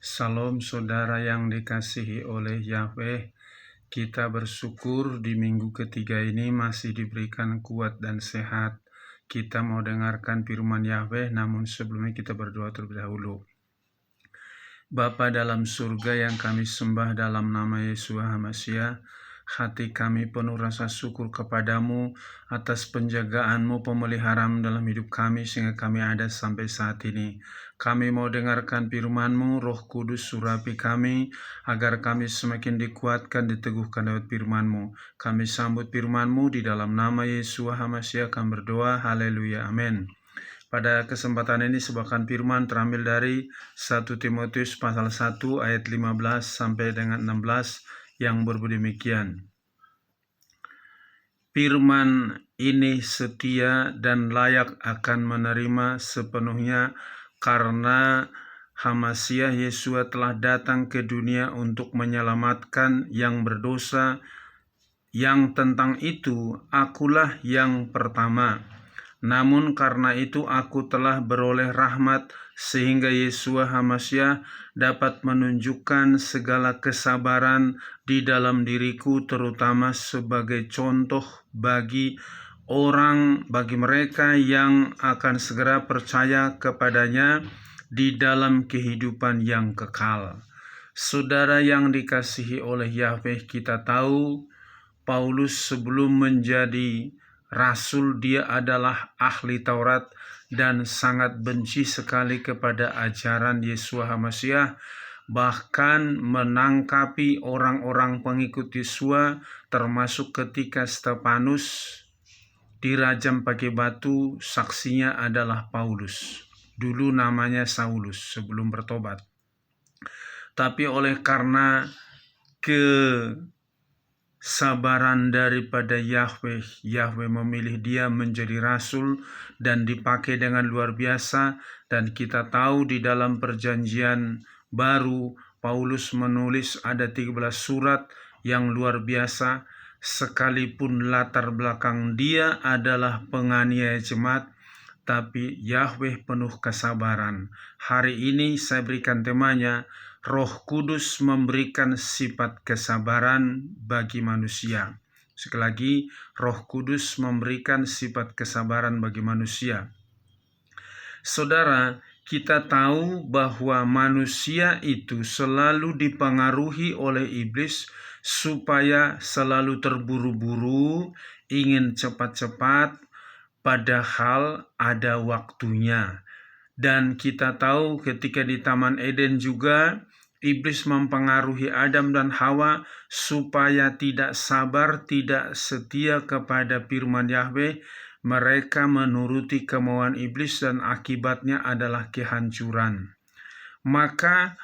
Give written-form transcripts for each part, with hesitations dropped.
Salam saudara yang dikasihi oleh Yahweh. Kita bersyukur di minggu ketiga ini masih diberikan kuat dan sehat. Kita mau dengarkan firman Yahweh, namun sebelumnya kita berdoa terlebih dahulu. Bapa dalam surga yang kami sembah dalam nama Yesus HaMasiah, hati kami penuh rasa syukur kepadamu atas penjagaan-Mu, pemeliharaan dalam hidup kami sehingga kami ada sampai saat ini. Kami mau dengarkan firman-Mu, Roh Kudus surapi kami agar kami semakin dikuatkan, diteguhkan lewat firman-Mu. Kami sambut firman-Mu di dalam nama Yesus HaMasiah kami berdoa, haleluya, amin. Pada kesempatan ini sebuah firman terambil dari 1 Timotius pasal 1 ayat 15 sampai dengan 16 yang berbunyi demikian. Firman ini setia dan layak akan menerima sepenuhnya karena HaMasiah Yesua telah datang ke dunia untuk menyelamatkan yang berdosa, yang tentang itu akulah yang pertama. Namun karena itu aku telah beroleh rahmat sehingga Yesua HaMasiah dapat menunjukkan segala kesabaran di dalam diriku, terutama sebagai contoh bagi mereka yang akan segera percaya kepadanya di dalam kehidupan yang kekal. Saudara yang dikasihi oleh Yahweh, kita tahu Paulus sebelum menjadi rasul dia adalah ahli Taurat dan sangat benci sekali kepada ajaran Yesua HaMasiah, bahkan menangkapi orang-orang pengikut Yesua, termasuk ketika Stefanus dirajam pakai batu. Saksinya adalah Paulus, dulu namanya Saulus sebelum bertobat. Tapi oleh karena kesabaran daripada Yahweh memilih dia menjadi rasul dan dipakai dengan luar biasa. Dan kita tahu di dalam perjanjian baru Paulus menulis ada 13 surat yang luar biasa, sekalipun latar belakang dia adalah penganiaya jemaat, tapi Yahweh penuh kesabaran. Hari ini saya berikan temanya, Roh Kudus memberikan sifat kesabaran bagi manusia. Sekali lagi, Roh Kudus memberikan sifat kesabaran bagi manusia. Saudara, kita tahu bahwa manusia itu selalu dipengaruhi oleh iblis supaya selalu terburu-buru, ingin cepat-cepat, padahal ada waktunya. Dan kita tahu ketika di Taman Eden juga iblis mempengaruhi Adam dan Hawa supaya tidak sabar, tidak setia kepada firman Yahweh. Mereka menuruti kemauan iblis dan akibatnya adalah kehancuran. Maka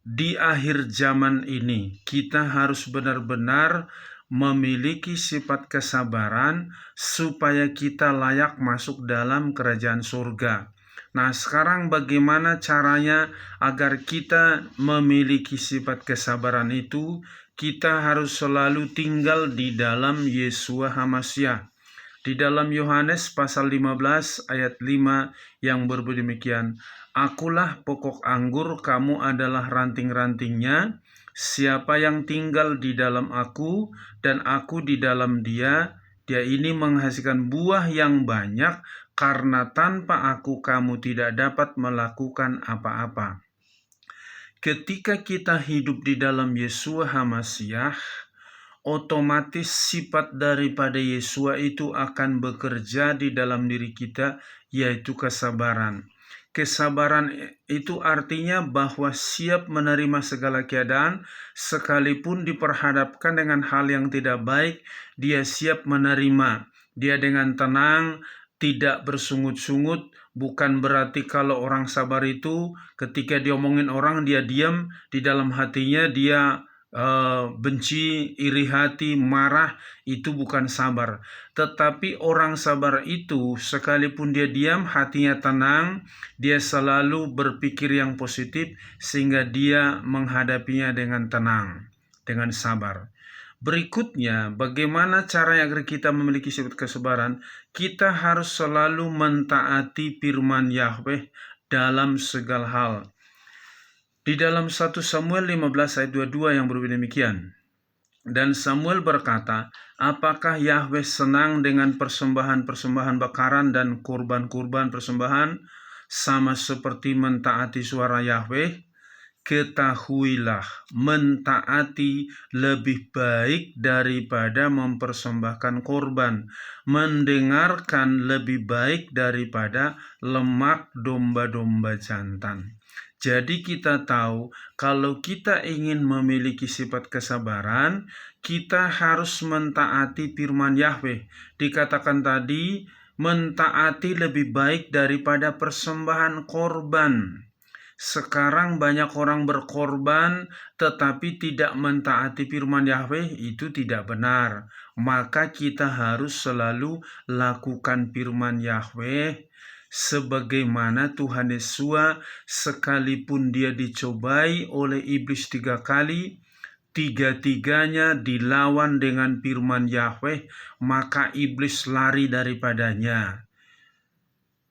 di akhir zaman ini kita harus benar-benar memiliki sifat kesabaran supaya kita layak masuk dalam kerajaan surga. Nah, sekarang bagaimana caranya agar kita memiliki sifat kesabaran itu? Kita harus selalu tinggal di dalam Yesua HaMasiah. Di dalam Yohanes pasal 15 ayat 5 yang berbunyi demikian, Akulah pokok anggur, kamu adalah ranting-rantingnya. Siapa yang tinggal di dalam aku dan aku di dalam dia, dia ini menghasilkan buah yang banyak, karena tanpa aku kamu tidak dapat melakukan apa-apa. Ketika kita hidup di dalam Yesua HaMasiah, otomatis sifat daripada Yesua itu akan bekerja di dalam diri kita, yaitu kesabaran. Kesabaran itu artinya bahwa siap menerima segala keadaan, sekalipun diperhadapkan dengan hal yang tidak baik, dia siap menerima. Dia dengan tenang, tidak bersungut-sungut. Bukan berarti kalau orang sabar itu ketika diomongin orang dia diam, di dalam hatinya dia benci, iri hati, marah. Itu bukan sabar. Tetapi orang sabar itu sekalipun dia diam, hatinya tenang, dia selalu berpikir yang positif sehingga dia menghadapinya dengan tenang, dengan sabar. Berikutnya, bagaimana caranya agar kita memiliki sifat kesabaran? Kita harus selalu mentaati firman Yahweh dalam segala hal. Di dalam 1 Samuel 15 ayat 22 yang berbunyi demikian. Dan Samuel berkata, apakah Yahweh senang dengan persembahan-persembahan bakaran dan kurban-kurban persembahan, sama seperti mentaati suara Yahweh? Ketahuilah, mentaati lebih baik daripada mempersembahkan korban, mendengarkan lebih baik daripada lemak domba-domba jantan. Jadi kita tahu kalau kita ingin memiliki sifat kesabaran, kita harus mentaati firman Yahweh. Dikatakan tadi, mentaati lebih baik daripada persembahan korban. Sekarang banyak orang berkorban tetapi tidak mentaati firman Yahweh, itu tidak benar. Maka kita harus selalu lakukan firman Yahweh sebagaimana Tuhan Yesus, sekalipun dia dicobai oleh iblis 3 kali, tiga-tiganya dilawan dengan firman Yahweh, maka iblis lari daripadanya.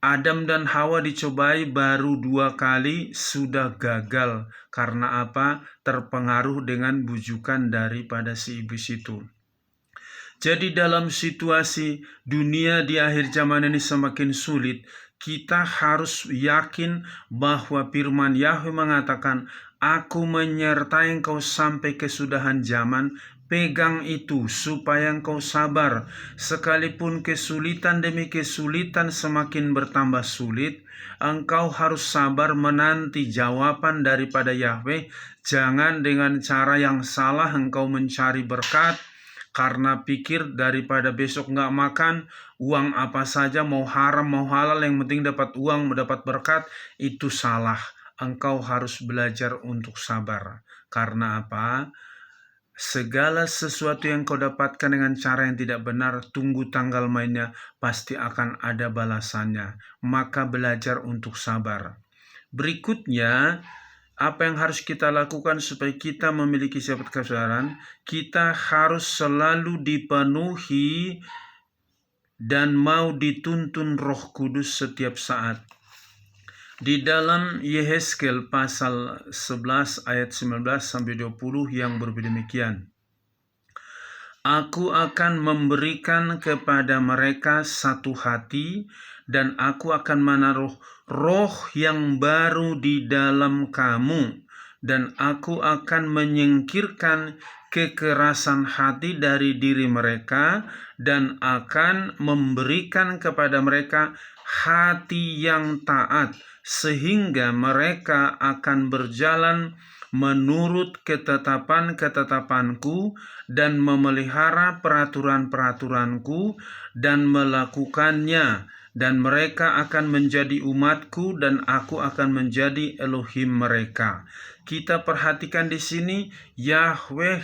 Adam dan Hawa dicobai baru 2 kali sudah gagal. Karena apa? Terpengaruh dengan bujukan daripada si iblis itu. Jadi dalam situasi dunia di akhir zaman ini semakin sulit, kita harus yakin bahwa firman Yahweh mengatakan, aku menyertai engkau sampai kesudahan zaman. Pegang itu supaya engkau sabar. Sekalipun kesulitan demi kesulitan semakin bertambah sulit, engkau harus sabar menanti jawaban daripada Yahweh. Jangan dengan cara yang salah engkau mencari berkat, karena pikir daripada besok nggak makan, uang apa saja mau haram mau halal yang penting dapat uang, mendapat berkat, itu salah. Engkau harus belajar untuk sabar. Karena apa? Segala sesuatu yang kau dapatkan dengan cara yang tidak benar, tunggu tanggal mainnya, pasti akan ada balasannya. Maka belajar untuk sabar. Berikutnya, apa yang harus kita lakukan supaya kita memiliki sifat kesabaran? Kita harus selalu dipenuhi dan mau dituntun Roh Kudus setiap saat. Di dalam Yehezkel pasal 11 ayat 19-20 yang berbunyi demikian. Aku akan memberikan kepada mereka satu hati, dan aku akan menaruh roh yang baru di dalam kamu, dan aku akan menyingkirkan kekerasan hati dari diri mereka, dan akan memberikan kepada mereka hati yang taat, sehingga mereka akan berjalan menurut ketetapan-ketetapanku dan memelihara peraturan-peraturanku dan melakukannya, dan mereka akan menjadi umatku dan aku akan menjadi Elohim mereka. Kita perhatikan di sini Yahweh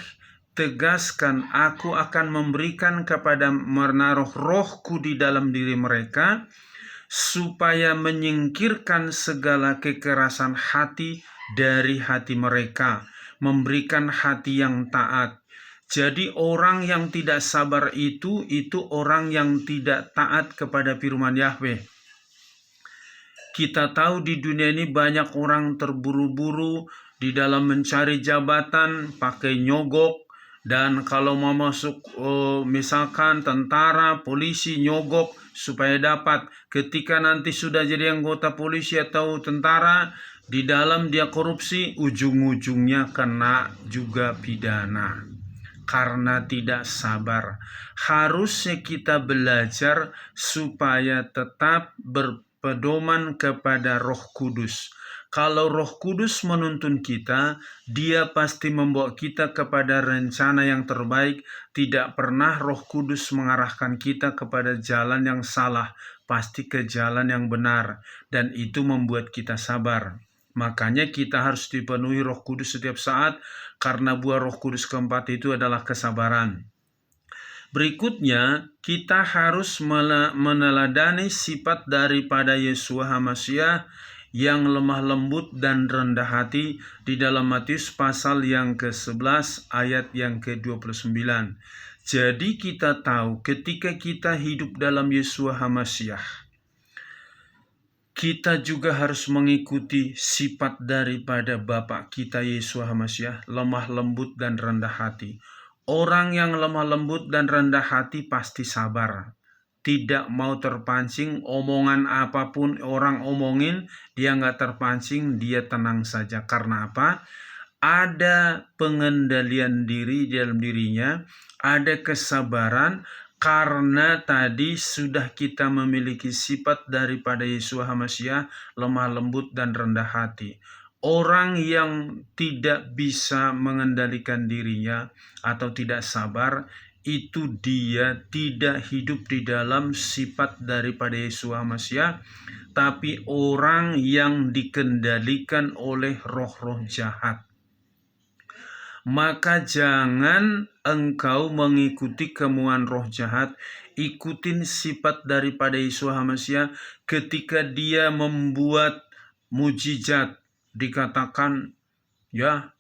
tegaskan, aku akan memberikan kepada menaruh rohku di dalam diri mereka, supaya menyingkirkan segala kekerasan hati dari hati mereka, memberikan hati yang taat. Jadi orang yang tidak sabar itu orang yang tidak taat kepada firman Yahweh. Kita tahu di dunia ini banyak orang terburu-buru di dalam mencari jabatan, pakai nyogok. Dan kalau mau masuk misalkan tentara, polisi, nyogok supaya dapat. Ketika nanti sudah jadi anggota polisi atau tentara, di dalam dia korupsi, ujung-ujungnya kena juga pidana. Karena tidak sabar. Harusnya kita belajar supaya tetap berpedoman kepada Roh Kudus. Kalau Roh Kudus menuntun kita, dia pasti membawa kita kepada rencana yang terbaik. Tidak pernah Roh Kudus mengarahkan kita kepada jalan yang salah, pasti ke jalan yang benar, dan itu membuat kita sabar. Makanya kita harus dipenuhi Roh Kudus setiap saat, karena buah Roh Kudus keempat itu adalah kesabaran. Berikutnya, kita harus meneladani sifat daripada Yeshua HaMashiach yang lemah lembut dan rendah hati di dalam Matius pasal yang ke-11 ayat yang ke-29. Jadi kita tahu ketika kita hidup dalam Yeshua HaMashiach, kita juga harus mengikuti sifat daripada Bapa kita Yesus HaMashiach, lemah lembut dan rendah hati. Orang yang lemah lembut dan rendah hati pasti sabar. Tidak mau terpancing, omongan apapun orang omongin, dia nggak terpancing, dia tenang saja. Karena apa? Ada pengendalian diri dalam dirinya, ada kesabaran, karena tadi sudah kita memiliki sifat daripada Yesus HaMashiach, lemah lembut dan rendah hati. Orang yang tidak bisa mengendalikan dirinya atau tidak sabar, itu dia tidak hidup di dalam sifat daripada Yesus HaMashiach, tapi orang yang dikendalikan oleh roh-roh jahat. Maka jangan engkau mengikuti kemauan roh jahat, ikutin sifat daripada Yesus HaMashiach. Ketika dia membuat mujizat, dikatakan ya,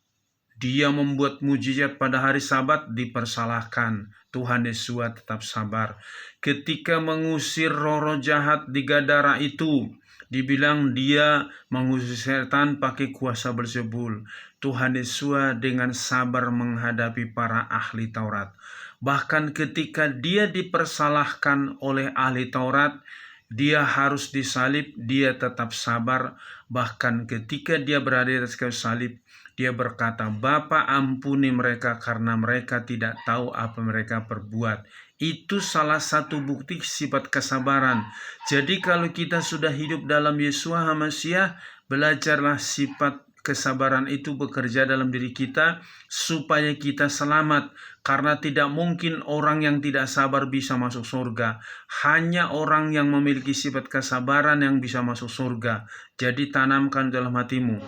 dia membuat mujizat pada hari Sabat, dipersalahkan. Tuhan Yesus tetap sabar. Ketika mengusir roh-roh jahat di Gadara itu, dibilang dia mengusir setan pakai kuasa Beelzebul. Tuhan Yesus dengan sabar menghadapi para ahli Taurat. Bahkan ketika dia dipersalahkan oleh ahli Taurat, dia harus disalib, dia tetap sabar. Bahkan ketika dia berada di atas kayu salib, dia berkata, "Bapa, ampuni mereka karena mereka tidak tahu apa mereka perbuat." Itu salah satu bukti sifat kesabaran. Jadi kalau kita sudah hidup dalam Yesus HaMashiach, belajarlah sifat kesabaran itu bekerja dalam diri kita supaya kita selamat. Karena tidak mungkin orang yang tidak sabar bisa masuk surga. Hanya orang yang memiliki sifat kesabaran yang bisa masuk surga. Jadi tanamkan dalam hatimu.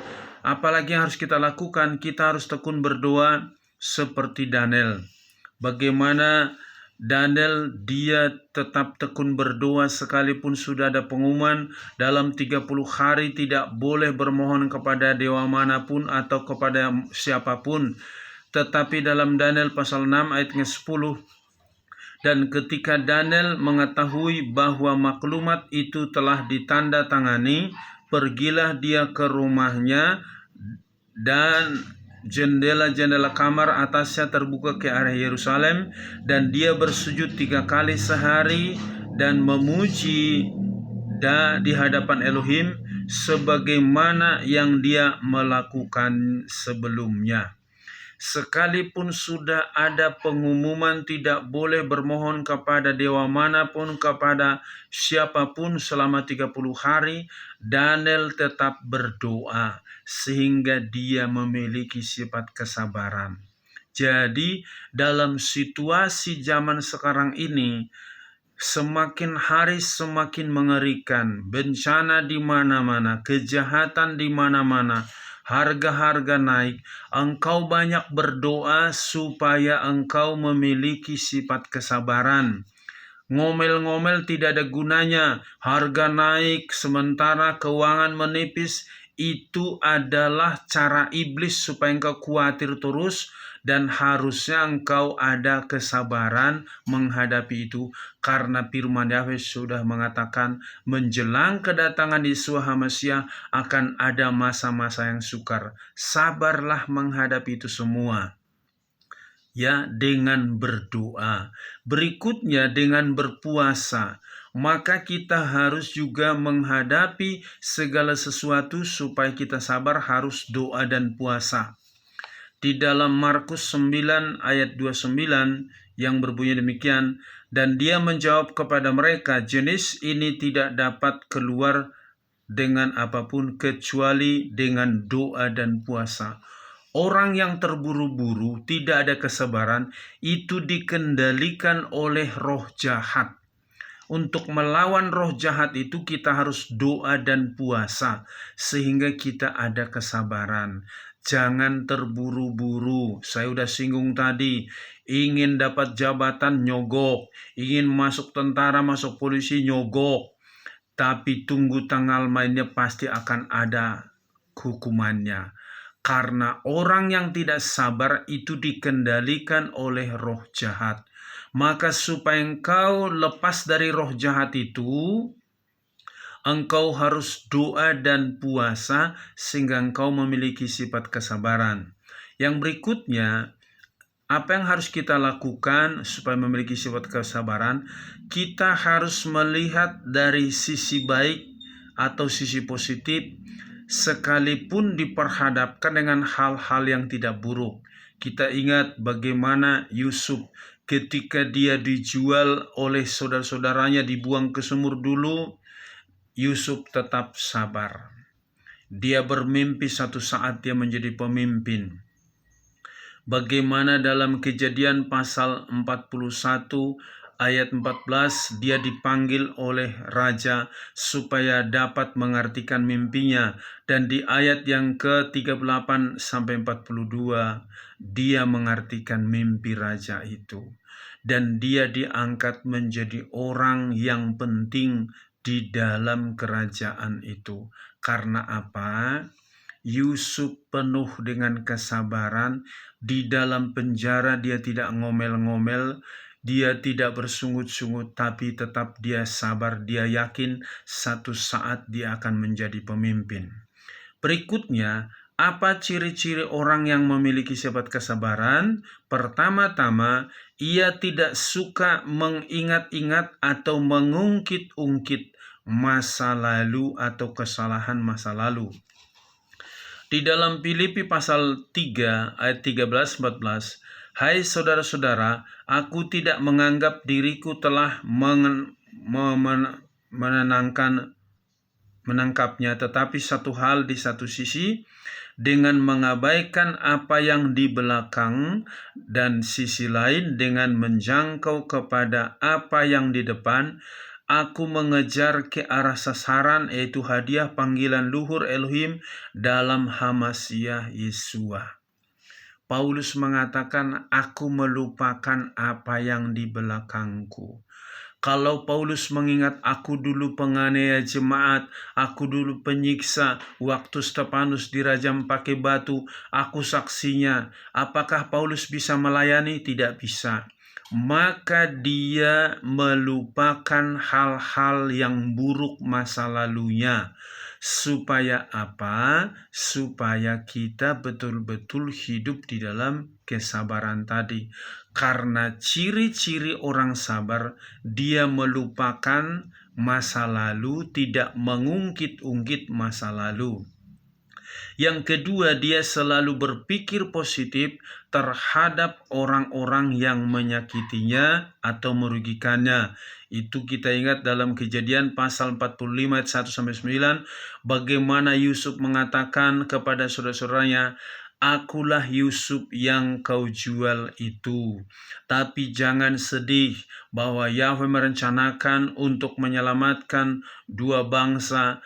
Apalagi yang harus kita lakukan? Kita harus tekun berdoa seperti Daniel. Bagaimana Daniel, dia tetap tekun berdoa sekalipun sudah ada pengumuman dalam 30 hari tidak boleh bermohon kepada dewa manapun atau kepada siapapun. Tetapi dalam Daniel pasal 6 ayatnya 10, dan ketika Daniel mengetahui bahwa maklumat itu telah ditandatangani, pergilah dia ke rumahnya dan jendela-jendela kamar atasnya terbuka ke arah Yerusalem, dan dia bersujud 3 kali sehari dan memuji di hadapan Elohim sebagaimana yang dia melakukan sebelumnya. Sekalipun sudah ada pengumuman tidak boleh bermohon kepada dewa manapun, kepada siapapun selama 30 hari, Daniel tetap berdoa sehingga dia memiliki sifat kesabaran. Jadi dalam situasi zaman sekarang ini, semakin hari semakin mengerikan, bencana di mana-mana, kejahatan di mana-mana, harga-harga naik. Engkau banyak berdoa supaya engkau memiliki sifat kesabaran. Ngomel-ngomel tidak ada gunanya. Harga naik sementara keuangan menipis. Itu adalah cara iblis supaya engkau khawatir terus, dan harusnya engkau ada kesabaran menghadapi itu, karena firman Yahweh sudah mengatakan menjelang kedatangan Yesus HaMashiach akan ada masa-masa yang sukar. Sabarlah menghadapi itu semua. Ya, dengan berdoa. Berikutnya dengan berpuasa. Maka kita harus juga menghadapi segala sesuatu supaya kita sabar, harus doa dan puasa. Di dalam Markus 9 ayat 29 yang berbunyi demikian, dan dia menjawab kepada mereka, jenis ini tidak dapat keluar dengan apapun kecuali dengan doa dan puasa. Orang yang terburu-buru, tidak ada kesabaran, itu dikendalikan oleh roh jahat. Untuk melawan roh jahat itu kita harus doa dan puasa sehingga kita ada kesabaran. Jangan terburu-buru. Saya udah singgung tadi, ingin dapat jabatan nyogok, ingin masuk tentara, masuk polisi nyogok. Tapi tunggu tanggal mainnya, pasti akan ada hukumannya. Karena orang yang tidak sabar itu dikendalikan oleh roh jahat. Maka supaya engkau lepas dari roh jahat itu, Engkau harus doa dan puasa sehingga engkau memiliki sifat kesabaran. Yang berikutnya, apa yang harus kita lakukan supaya memiliki sifat kesabaran? Kita harus melihat dari sisi baik atau sisi positif, sekalipun diperhadapkan dengan hal-hal yang tidak buruk. Kita ingat bagaimana Yusuf ketika dia dijual oleh saudara-saudaranya, dibuang ke sumur dulu, Yusuf tetap sabar. Dia bermimpi satu saat dia menjadi pemimpin. Bagaimana dalam Kejadian pasal 41 ayat 14 dia dipanggil oleh raja supaya dapat mengartikan mimpinya, dan di ayat yang ke-38 sampai 42 dia mengartikan mimpi raja itu, dan dia diangkat menjadi orang yang penting di dalam kerajaan itu. Karena apa? Yusuf penuh dengan kesabaran. Di dalam penjara dia tidak ngomel-ngomel, dia tidak bersungut-sungut, tapi tetap dia sabar. Dia yakin satu saat dia akan menjadi pemimpin. Berikutnya, apa ciri-ciri orang yang memiliki sifat kesabaran? Pertama-tama, ia tidak suka mengingat-ingat atau mengungkit-ungkit masa lalu atau kesalahan masa lalu. Di dalam Filipi pasal 3 ayat 13-14, hai saudara-saudara, aku tidak menganggap diriku telah menangkapnya, tetapi satu hal di satu sisi, dengan mengabaikan apa yang di belakang, dan sisi lain dengan menjangkau kepada apa yang di depan, aku mengejar ke arah sasaran, yaitu hadiah panggilan luhur Elohim dalam Hamasiah Yesua. Paulus mengatakan, aku melupakan apa yang di belakangku. Kalau Paulus mengingat, aku dulu penganiaya jemaat, aku dulu penyiksa, waktu Stefanus dirajam pakai batu, aku saksinya. Apakah Paulus bisa melayani? Tidak bisa. Maka dia melupakan hal-hal yang buruk masa lalunya. Supaya apa? Supaya kita betul-betul hidup di dalam kesabaran tadi. Karena ciri-ciri orang sabar, dia melupakan masa lalu, tidak mengungkit-ungkit masa lalu. Yang kedua, dia selalu berpikir positif terhadap orang-orang yang menyakitinya atau merugikannya. Itu kita ingat dalam Kejadian pasal 45 ayat 1-9, bagaimana Yusuf mengatakan kepada saudara-saudaranya, akulah Yusuf yang kau jual itu. Tapi jangan sedih bahwa Yahweh merencanakan untuk menyelamatkan dua bangsa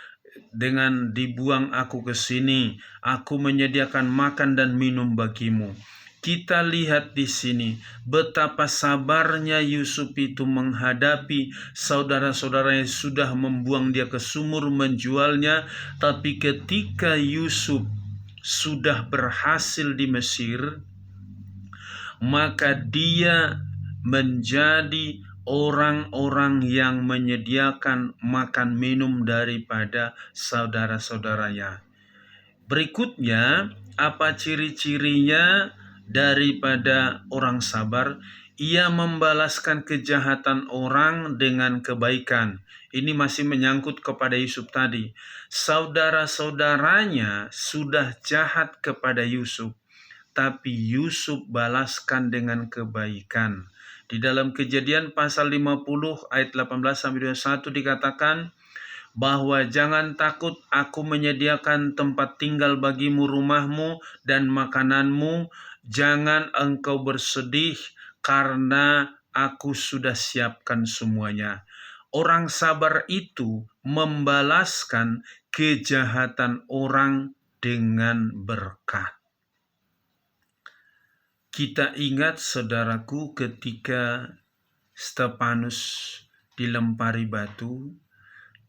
dengan dibuang aku ke sini. Aku menyediakan makan dan minum bagimu. Kita lihat di sini betapa sabarnya Yusuf itu menghadapi saudara-saudara yang sudah membuang dia ke sumur, menjualnya. Tapi ketika Yusuf sudah berhasil di Mesir, maka dia menjadi orang-orang yang menyediakan makan minum daripada saudara-saudaranya. Berikutnya, apa ciri-cirinya daripada orang sabar? Ia membalaskan kejahatan orang dengan kebaikan. Ini masih menyangkut kepada Yusuf tadi. Saudara-saudaranya sudah jahat kepada Yusuf, tapi Yusuf balaskan dengan kebaikan. Di dalam Kejadian pasal 50 ayat 18-21 dikatakan bahwa jangan takut, aku menyediakan tempat tinggal bagimu, rumahmu dan makananmu. Jangan engkau bersedih karena aku sudah siapkan semuanya. Orang sabar itu membalaskan kejahatan orang dengan berkat. Kita ingat saudaraku ketika Stefanus dilempari batu,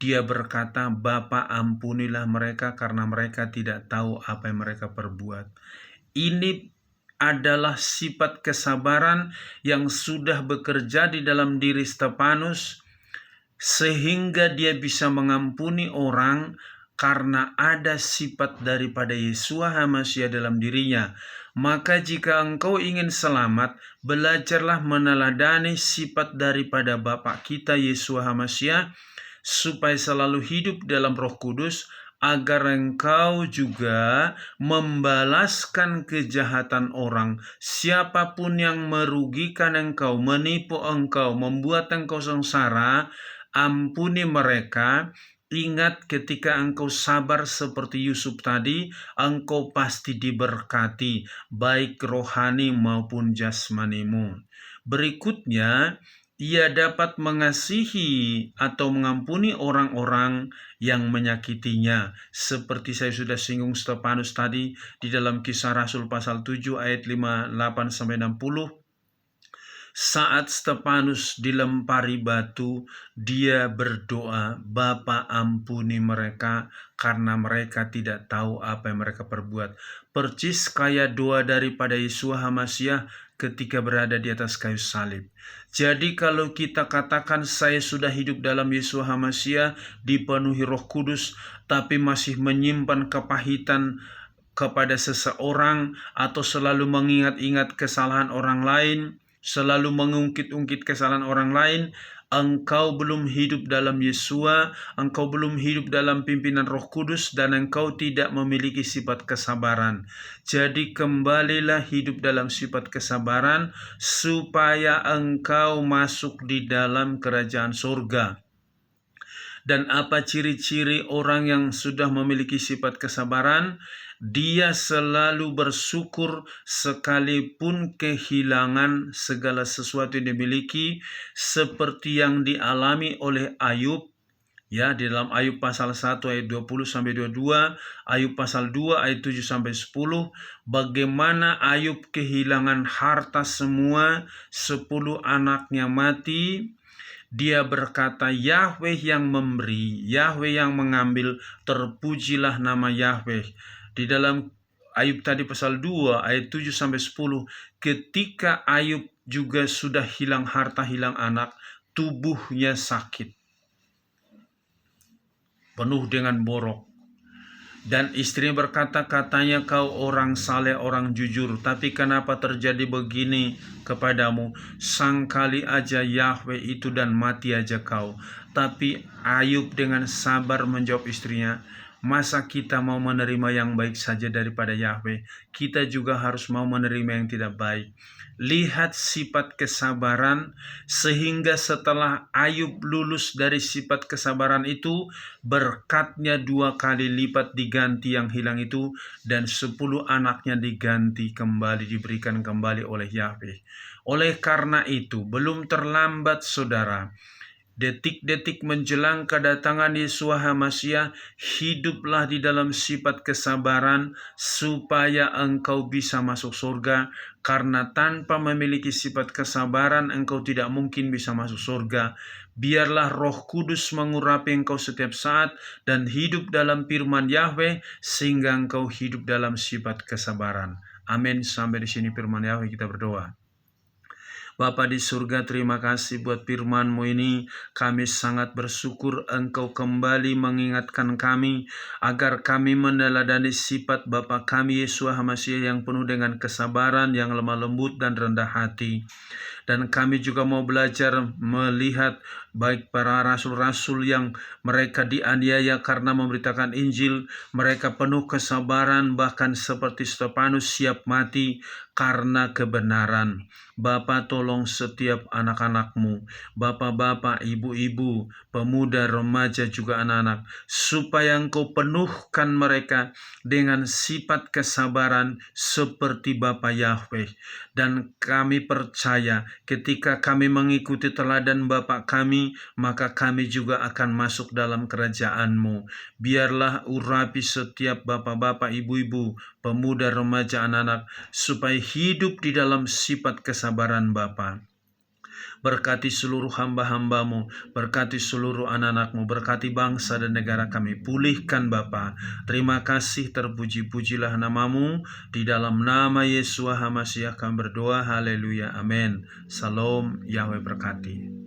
dia berkata, Bapa ampunilah mereka karena mereka tidak tahu apa yang mereka perbuat. Ini adalah sifat kesabaran yang sudah bekerja di dalam diri Stefanus. sehingga dia bisa mengampuni orang karena ada sifat daripada Yeshua HaMashiach dalam dirinya. Maka jika engkau ingin selamat, belajarlah meneladani sifat daripada Bapa kita Yeshua HaMashiach, supaya selalu hidup dalam Roh Kudus, agar engkau juga membalaskan kejahatan orang. Siapapun yang merugikan engkau, menipu engkau, membuat engkau sengsara, ampuni mereka. Ingat, ketika engkau sabar seperti Yusuf tadi, engkau pasti diberkati, baik rohani maupun jasmanimu. Berikutnya, ia dapat mengasihi atau mengampuni orang-orang yang menyakitinya. Seperti saya sudah singgung Stefanus tadi di dalam Kisah Rasul pasal 7 ayat 58-60. Saat Stefanus dilempari batu, dia berdoa, "Bapa, ampuni mereka karena mereka tidak tahu apa yang mereka perbuat." Percis kayak doa daripada Yeshua HaMashiach ketika berada di atas kayu salib. Jadi kalau kita katakan saya sudah hidup dalam Yeshua HaMashiach, dipenuhi Roh Kudus, tapi masih menyimpan kepahitan kepada seseorang, atau selalu mengingat-ingat kesalahan orang lain, selalu mengungkit-ungkit kesalahan orang lain, engkau belum hidup dalam Yeshua, engkau belum hidup dalam pimpinan Roh Kudus, dan engkau tidak memiliki sifat kesabaran. Jadi kembalilah hidup dalam sifat kesabaran, supaya engkau masuk di dalam kerajaan surga. Dan apa ciri-ciri orang yang sudah memiliki sifat kesabaran? Dia selalu bersyukur sekalipun kehilangan segala sesuatu yang dimiliki, seperti yang dialami oleh Ayub. Ya, di dalam Ayub pasal 1 ayat 20-22, Ayub pasal 2 ayat 7-10, bagaimana Ayub kehilangan harta semua, 10 anaknya mati. Dia berkata, Yahweh yang memberi, Yahweh yang mengambil, terpujilah nama Yahweh. Di dalam Ayub tadi pasal 2 ayat 7-10, ketika Ayub juga sudah hilang harta, hilang anak, tubuhnya sakit, penuh dengan borok. Dan istrinya berkata, katanya kau orang saleh, orang jujur, tapi kenapa terjadi begini kepadamu? Sangkali aja Yahweh itu dan mati aja kau. Tapi Ayub dengan sabar menjawab istrinya, masa kita mau menerima yang baik saja daripada Yahweh? Kita juga harus mau menerima yang tidak baik. Lihat sifat kesabaran, sehingga setelah Ayub lulus dari sifat kesabaran itu, berkatnya 2 kali lipat diganti yang hilang itu, dan 10 anaknya diganti kembali, diberikan kembali oleh Yahweh. Oleh karena itu, belum terlambat saudara. Detik-detik menjelang kedatangan Yeshua HaMashiach, hiduplah di dalam sifat kesabaran supaya engkau bisa masuk surga, karena tanpa memiliki sifat kesabaran engkau tidak mungkin bisa masuk surga. Biarlah Roh Kudus mengurapi engkau setiap saat dan hidup dalam firman Yahweh, sehingga engkau hidup dalam sifat kesabaran. Amin. Sampai di sini firman Yahweh, kita berdoa. Bapa di surga, terima kasih buat firman-Mu ini. Kami sangat bersyukur Engkau kembali mengingatkan kami agar kami meneladani sifat Bapa kami Yeshua HaMashiach yang penuh dengan kesabaran, yang lemah lembut dan rendah hati. Dan kami juga mau belajar melihat baik para rasul-rasul yang mereka dianiaya karena memberitakan Injil, mereka penuh kesabaran, bahkan seperti Stefanus siap mati karena kebenaran. Bapa, tolong setiap anak-anak-Mu, bapak-bapak, ibu-ibu, pemuda, remaja, juga anak-anak, supaya Engkau penuhkan mereka dengan sifat kesabaran seperti Bapa Yahweh. Dan kami percaya ketika kami mengikuti teladan Bapa kami, maka kami juga akan masuk dalam kerajaan-Mu. Biarlah urapi setiap bapak-bapak, ibu-ibu, pemuda, remaja, anak-anak, supaya hidup di dalam sifat kesabaran Bapa. Berkati seluruh hamba-hamba-Mu, berkati seluruh anak-anak-Mu, berkati bangsa dan negara kami. Pulihkan Bapa. Terima kasih, terpuji-pujilah nama-Mu. Di dalam nama Yeshua HaMashiach kami berdoa. Haleluya. Amin. Salam. Yahweh berkati.